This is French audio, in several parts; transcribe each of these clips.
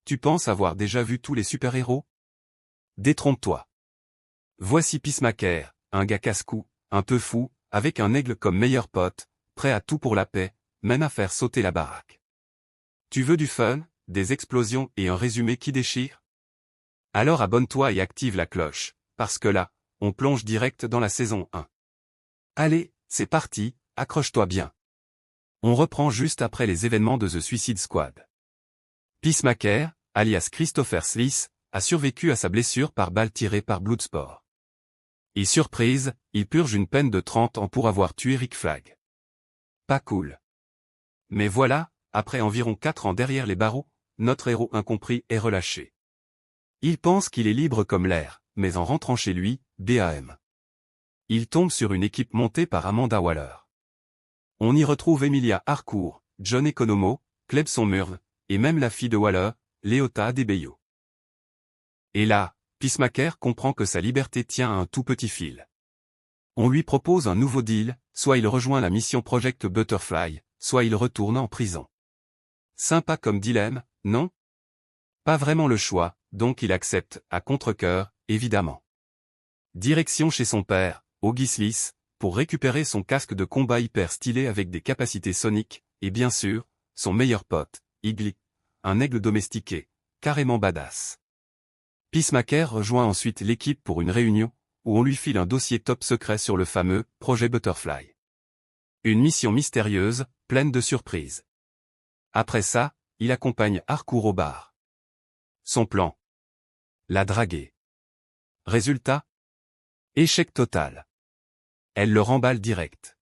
Tu penses avoir déjà vu tous les super-héros? Détrompe-toi. Voici Peacemaker, un gars casse-cou, un peu fou, avec un aigle comme meilleur pote, prêt à tout pour la paix, même à faire sauter la baraque. Tu veux du fun, des explosions et un résumé qui déchire? Alors abonne-toi et active la cloche, parce que là, on plonge direct dans la saison 1. Allez, c'est parti, accroche-toi bien. On reprend juste après les événements de The Suicide Squad. Peacemaker, alias Christopher Sliss, a survécu à sa blessure par balle tirée par Bloodsport. Et surprise, il purge une peine de 30 ans pour avoir tué Rick Flag. Pas cool. Mais voilà, après environ 4 ans derrière les barreaux, notre héros incompris est relâché. Il pense qu'il est libre comme l'air, mais en rentrant chez lui, bam. Il tombe sur une équipe montée par Amanda Waller. On y retrouve Emilia Harcourt, John Economo, Clebson Murve, et même la fille de Waller, Léota Adebayo. Et là, Peacemaker comprend que sa liberté tient à un tout petit fil. On lui propose un nouveau deal, soit il rejoint la mission Project Butterfly, soit il retourne en prison. Sympa comme dilemme, non? Pas vraiment le choix, donc il accepte, à contre-cœur, évidemment. Direction chez son père, Augie Sliss, pour récupérer son casque de combat hyper stylé avec des capacités soniques, et bien sûr, son meilleur pote, Igly, un aigle domestiqué, carrément badass. Peacemaker rejoint ensuite l'équipe pour une réunion, où on lui file un dossier top secret sur le fameux « Projet Butterfly ». Une mission mystérieuse, pleine de surprises. Après ça, il accompagne Harcourt au bar. Son plan? La draguer. Résultat? Échec total. Elle le remballe direct.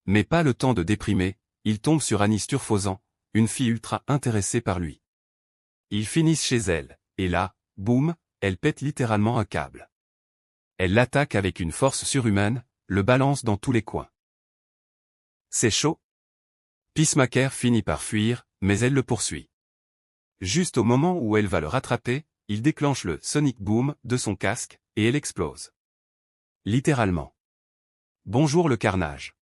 Mais pas le temps de déprimer, il tombe sur Annie Sturfausan, une fille ultra intéressée par lui. Ils finissent chez elle, et là, boum, elle pète littéralement un câble. Elle l'attaque avec une force surhumaine, le balance dans tous les coins. C'est chaud. Peacemaker finit par fuir, mais elle le poursuit. Juste au moment où elle va le rattraper, il déclenche le Sonic Boom de son casque, et elle explose. Littéralement. Bonjour le carnage.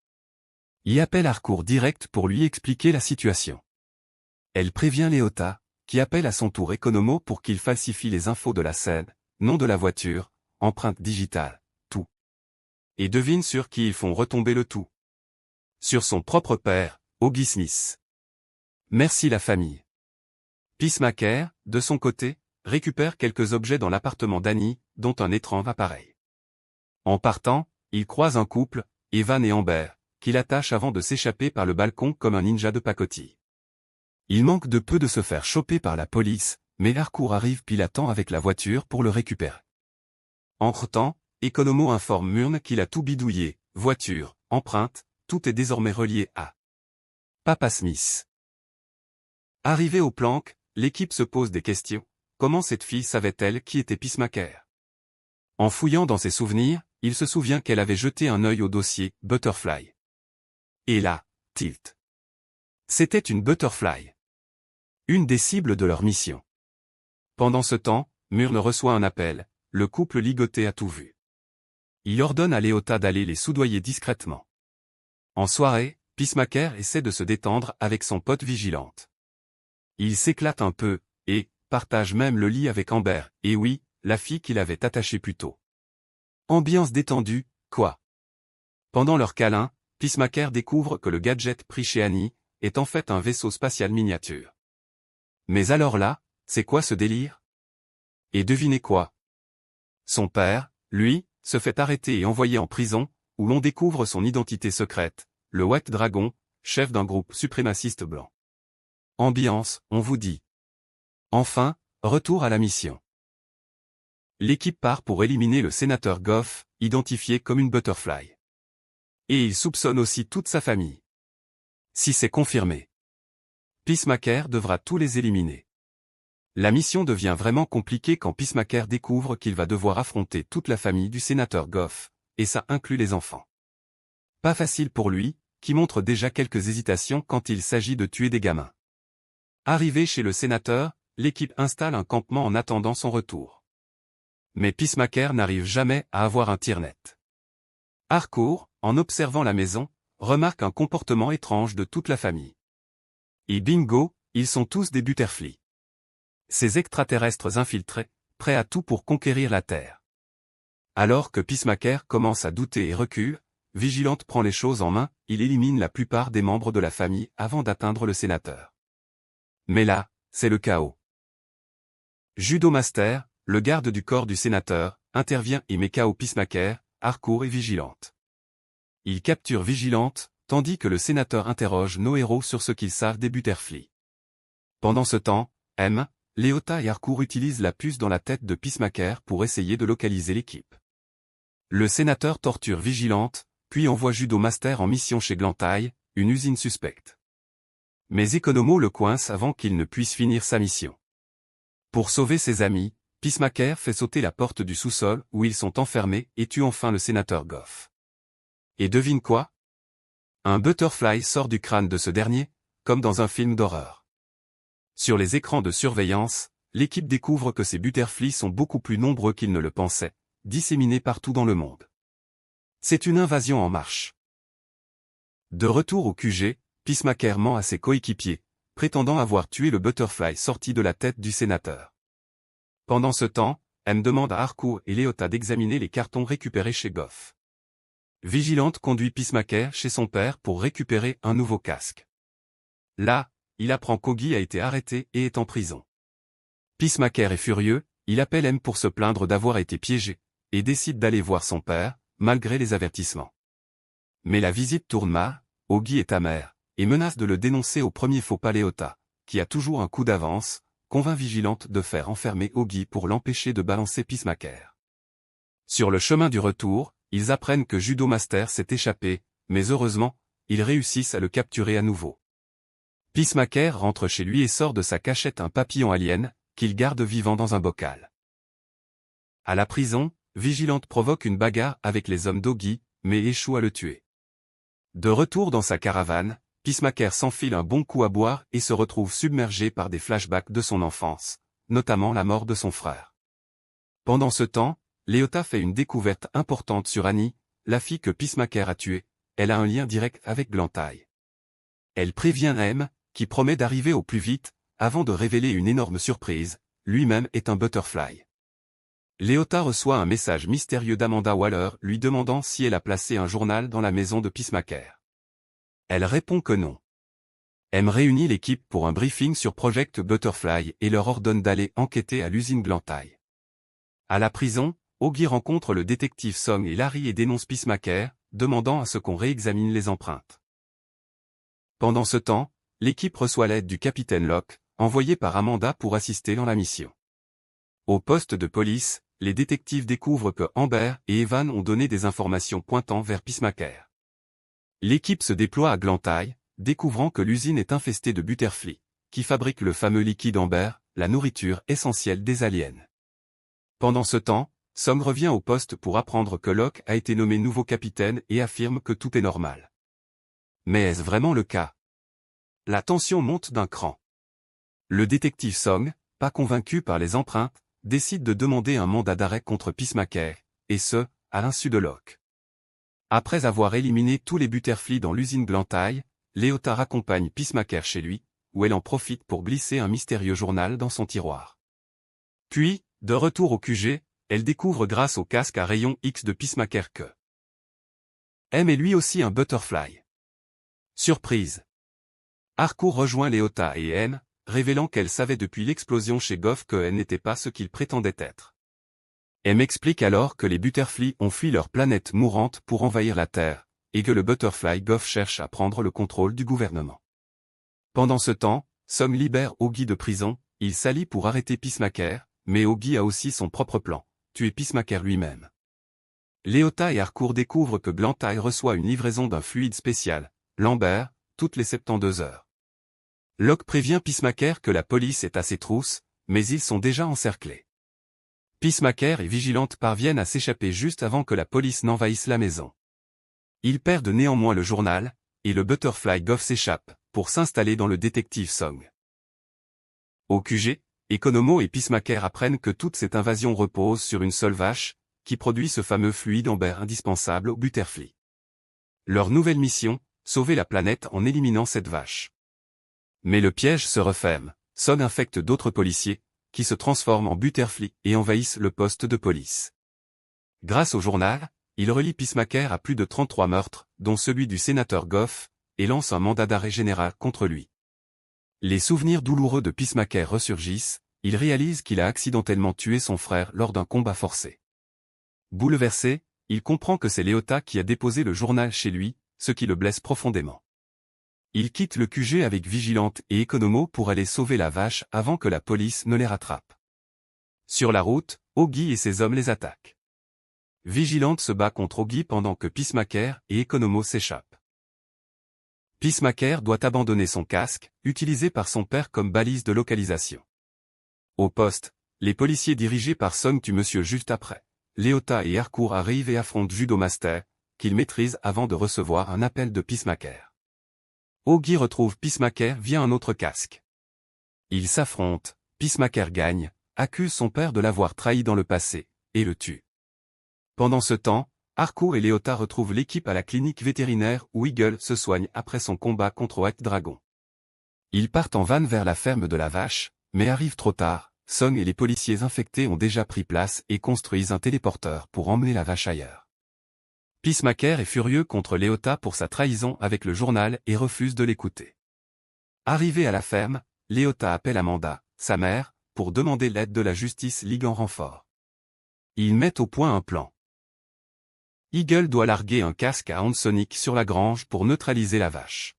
Y appelle Harcourt direct pour lui expliquer la situation. Elle prévient Léota, qui appelle à son tour Economo pour qu'il falsifie les infos de la scène, nom de la voiture, empreinte digitale, tout. Et devine sur qui ils font retomber le tout. Sur son propre père, Augie Smith. Merci la famille. Peacemaker, de son côté, récupère quelques objets dans l'appartement d'Annie, dont un étrange appareil. En partant, il croise un couple, Evan et Amber, qui l'attachent avant de s'échapper par le balcon comme un ninja de pacotille. Il manque de peu de se faire choper par la police, mais Harcourt arrive pile à temps avec la voiture pour le récupérer. Entre-temps, Economo informe Murne qu'il a tout bidouillé, voiture, empreinte, tout est désormais relié à Papa Smith. Arrivé aux planques, l'équipe se pose des questions. Comment cette fille savait-elle qui était Peacemaker? En fouillant dans ses souvenirs, il se souvient qu'elle avait jeté un œil au dossier « Butterfly ». Et là, tilt. C'était une Butterfly. Une des cibles de leur mission. Pendant ce temps, Murne reçoit un appel, le couple ligoté a tout vu. Il ordonne à Léota d'aller les soudoyer discrètement. En soirée, Peacemaker essaie de se détendre avec son pote vigilante. Il s'éclate un peu, et partage même le lit avec Amber, et oui, la fille qu'il avait attachée plus tôt. Ambiance détendue, quoi. Pendant leur câlin, Peacemaker découvre que le gadget pris chez Annie est en fait un vaisseau spatial miniature. Mais alors là, c'est quoi ce délire? Et devinez quoi? Son père, lui, se fait arrêter et envoyer en prison, où l'on découvre son identité secrète, le White Dragon, chef d'un groupe suprémaciste blanc. Ambiance, on vous dit. Enfin, retour à la mission. L'équipe part pour éliminer le sénateur Goff, identifié comme une Butterfly. Et il soupçonne aussi toute sa famille. Si c'est confirmé, Peacemaker devra tous les éliminer. La mission devient vraiment compliquée quand Peacemaker découvre qu'il va devoir affronter toute la famille du sénateur Goff, et ça inclut les enfants. Pas facile pour lui, qui montre déjà quelques hésitations quand il s'agit de tuer des gamins. Arrivé chez le sénateur, l'équipe installe un campement en attendant son retour. Mais Peacemaker n'arrive jamais à avoir un tir net. Harcourt, en observant la maison, remarque un comportement étrange de toute la famille. Et bingo, ils sont tous des Butterfly. Ces extraterrestres infiltrés, prêts à tout pour conquérir la Terre. Alors que Peacemaker commence à douter et recule, Vigilante prend les choses en main, il élimine la plupart des membres de la famille avant d'atteindre le sénateur. Mais là, c'est le chaos. Judo Master, le garde du corps du sénateur, intervient et met KO Peacemaker, Harcourt et Vigilante. Il capture Vigilante, tandis que le sénateur interroge nos héros sur ce qu'ils savent des Butterfly. Pendant ce temps, M, Léota et Harcourt utilisent la puce dans la tête de Peacemaker pour essayer de localiser l'équipe. Le sénateur torture Vigilante, puis envoie Judo Master en mission chez Glantail, une usine suspecte. Mais Economo le coince avant qu'il ne puisse finir sa mission. Pour sauver ses amis, Peacemaker fait sauter la porte du sous-sol où ils sont enfermés et tue enfin le sénateur Goff. Et devine quoi? Un Butterfly sort du crâne de ce dernier, comme dans un film d'horreur. Sur les écrans de surveillance, l'équipe découvre que ces Butterfly sont beaucoup plus nombreux qu'ils ne le pensaient, disséminés partout dans le monde. C'est une invasion en marche. De retour au QG, Peacemaker ment à ses coéquipiers, prétendant avoir tué le Butterfly sorti de la tête du sénateur. Pendant ce temps, M demande à Harcourt et Léota d'examiner les cartons récupérés chez Goff. Vigilante conduit Peacemaker chez son père pour récupérer un nouveau casque. Là, il apprend qu'Augie a été arrêté et est en prison. Peacemaker est furieux, il appelle M pour se plaindre d'avoir été piégé, et décide d'aller voir son père, malgré les avertissements. Mais la visite tourne mal, Augie est amer, et menace de le dénoncer au premier faux pas. Léota, qui a toujours un coup d'avance, convainc Vigilante de faire enfermer Augie pour l'empêcher de balancer Peacemaker. Sur le chemin du retour, ils apprennent que Judo Master s'est échappé, mais heureusement, ils réussissent à le capturer à nouveau. Peacemaker rentre chez lui et sort de sa cachette un papillon alien, qu'il garde vivant dans un bocal. À la prison, Vigilante provoque une bagarre avec les hommes d'Augie, mais échoue à le tuer. De retour dans sa caravane, Peacemaker s'enfile un bon coup à boire et se retrouve submergé par des flashbacks de son enfance, notamment la mort de son frère. Pendant ce temps, Léota fait une découverte importante sur Annie, la fille que Peacemaker a tuée. Elle a un lien direct avec Glantail. Elle prévient M, qui promet d'arriver au plus vite, avant de révéler une énorme surprise, lui-même est un Butterfly. Léota reçoit un message mystérieux d'Amanda Waller lui demandant si elle a placé un journal dans la maison de Peacemaker. Elle répond que non. M réunit l'équipe pour un briefing sur Project Butterfly et leur ordonne d'aller enquêter à l'usine Glantail. À la prison, Augie rencontre le détective Song et Larry et dénonce Peacemaker, demandant à ce qu'on réexamine les empreintes. Pendant ce temps, l'équipe reçoit l'aide du capitaine Locke, envoyé par Amanda pour assister dans la mission. Au poste de police, les détectives découvrent que Amber et Evan ont donné des informations pointant vers Peacemaker. L'équipe se déploie à Glantail, découvrant que l'usine est infestée de Butterfly, qui fabrique le fameux liquide Amber, la nourriture essentielle des aliens. Pendant ce temps, Song revient au poste pour apprendre que Locke a été nommé nouveau capitaine et affirme que tout est normal. Mais est-ce vraiment le cas? La tension monte d'un cran. Le détective Song, pas convaincu par les empreintes, décide de demander un mandat d'arrêt contre Peacemaker, et ce, à l'insu de Locke. Après avoir éliminé tous les Butterfly dans l'usine Glantail, Léota raccompagne Peacemaker chez lui, où elle en profite pour glisser un mystérieux journal dans son tiroir. Puis, de retour au QG, elle découvre grâce au casque à rayon X de Peacemaker que M est lui aussi un Butterfly. Surprise. Harcourt rejoint Léota et M, révélant qu'elle savait depuis l'explosion chez Goff qu'elle n'était pas ce qu'il prétendait être. M explique alors que les Butterfly ont fui leur planète mourante pour envahir la Terre, et que le Butterfly Goff cherche à prendre le contrôle du gouvernement. Pendant ce temps, Song libère Augie de prison, il s'allie pour arrêter Peacemaker, mais Augie a aussi son propre plan, tuer Peacemaker lui-même. Léota et Harcourt découvrent que Glantail reçoit une livraison d'un fluide spécial, l'Amber, toutes les 72 heures. Locke prévient Peacemaker que la police est à ses trousses, mais ils sont déjà encerclés. Peacemaker et Vigilante parviennent à s'échapper juste avant que la police n'envahisse la maison. Ils perdent néanmoins le journal, et le Butterfly Goff s'échappe, pour s'installer dans le détective Song. Au QG, Economo et Peacemaker apprennent que toute cette invasion repose sur une seule vache, qui produit ce fameux fluide Amber indispensable aux Butterfly. Leur nouvelle mission, sauver la planète en éliminant cette vache. Mais le piège se referme, Song infecte d'autres policiers, qui se transforment en Butterfly et envahissent le poste de police. Grâce au journal, il relie Peacemaker à plus de 33 meurtres, dont celui du sénateur Goff, et lance un mandat d'arrêt général contre lui. Les souvenirs douloureux de Peacemaker ressurgissent, il réalise qu'il a accidentellement tué son frère lors d'un combat forcé. Bouleversé, il comprend que c'est Léota qui a déposé le journal chez lui, ce qui le blesse profondément. Il quitte le QG avec Vigilante et Economo pour aller sauver la vache avant que la police ne les rattrape. Sur la route, Oggy et ses hommes les attaquent. Vigilante se bat contre Oggy pendant que Peacemaker et Economo s'échappent. Peacemaker doit abandonner son casque, utilisé par son père comme balise de localisation. Au poste, les policiers dirigés par Song tuent Monsieur juste après. Léota et Harcourt arrivent et affrontent Judo Master, qu'ils maîtrisent avant de recevoir un appel de Peacemaker. Oggy retrouve Peacemaker via un autre casque. Ils s'affrontent, Peacemaker gagne, accuse son père de l'avoir trahi dans le passé, et le tue. Pendant ce temps, Harcourt et Léota retrouvent l'équipe à la clinique vétérinaire où Eagle se soigne après son combat contre White Dragon. Ils partent en van vers la ferme de la vache, mais arrivent trop tard, Song et les policiers infectés ont déjà pris place et construisent un téléporteur pour emmener la vache ailleurs. Peacemaker est furieux contre Léota pour sa trahison avec le journal et refuse de l'écouter. Arrivé à la ferme, Léota appelle Amanda, sa mère, pour demander l'aide de la Justice League en renfort. Ils mettent au point un plan. Eagle doit larguer un casque à Hansonic sur la grange pour neutraliser la vache.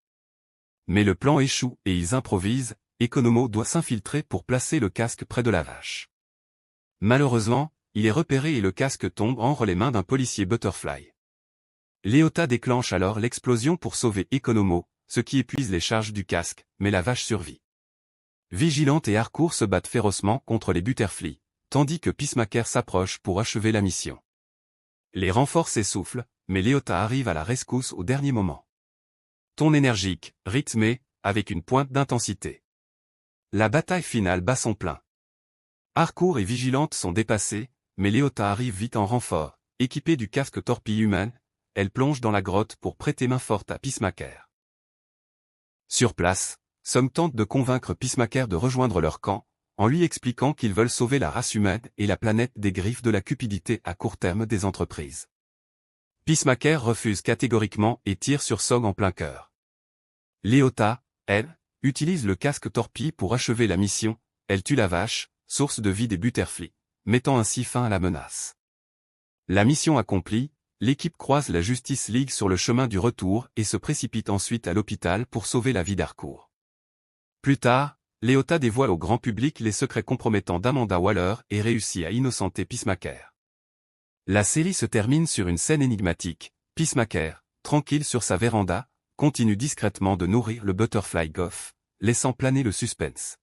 Mais le plan échoue et ils improvisent, Economo doit s'infiltrer pour placer le casque près de la vache. Malheureusement, il est repéré et le casque tombe entre les mains d'un policier Butterfly. Léota déclenche alors l'explosion pour sauver Economo, ce qui épuise les charges du casque, mais la vache survit. Vigilante et Harcourt se battent férocement contre les Butterfly, tandis que Peacemaker s'approche pour achever la mission. Les renforts s'essoufflent, mais Léota arrive à la rescousse au dernier moment. Ton énergique, rythmé, avec une pointe d'intensité. La bataille finale bat son plein. Harcourt et Vigilante sont dépassés, mais Léota arrive vite en renfort, équipée du casque torpille humaine. Elle plonge dans la grotte pour prêter main forte à Peacemaker. Sur place, Song tente de convaincre Peacemaker de rejoindre leur camp, en lui expliquant qu'ils veulent sauver la race humaine et la planète des griffes de la cupidité à court terme des entreprises. Peacemaker refuse catégoriquement et tire sur Song en plein cœur. Léota, elle, utilise le casque torpille pour achever la mission, elle tue la vache, source de vie des Butterfly, mettant ainsi fin à la menace. La mission accomplie, l'équipe croise la Justice League sur le chemin du retour et se précipite ensuite à l'hôpital pour sauver la vie d'Harcourt. Plus tard, Léota dévoile au grand public les secrets compromettants d'Amanda Waller et réussit à innocenter Peacemaker. La série se termine sur une scène énigmatique. Peacemaker, tranquille sur sa véranda, continue discrètement de nourrir le Butterfly Goff, laissant planer le suspense.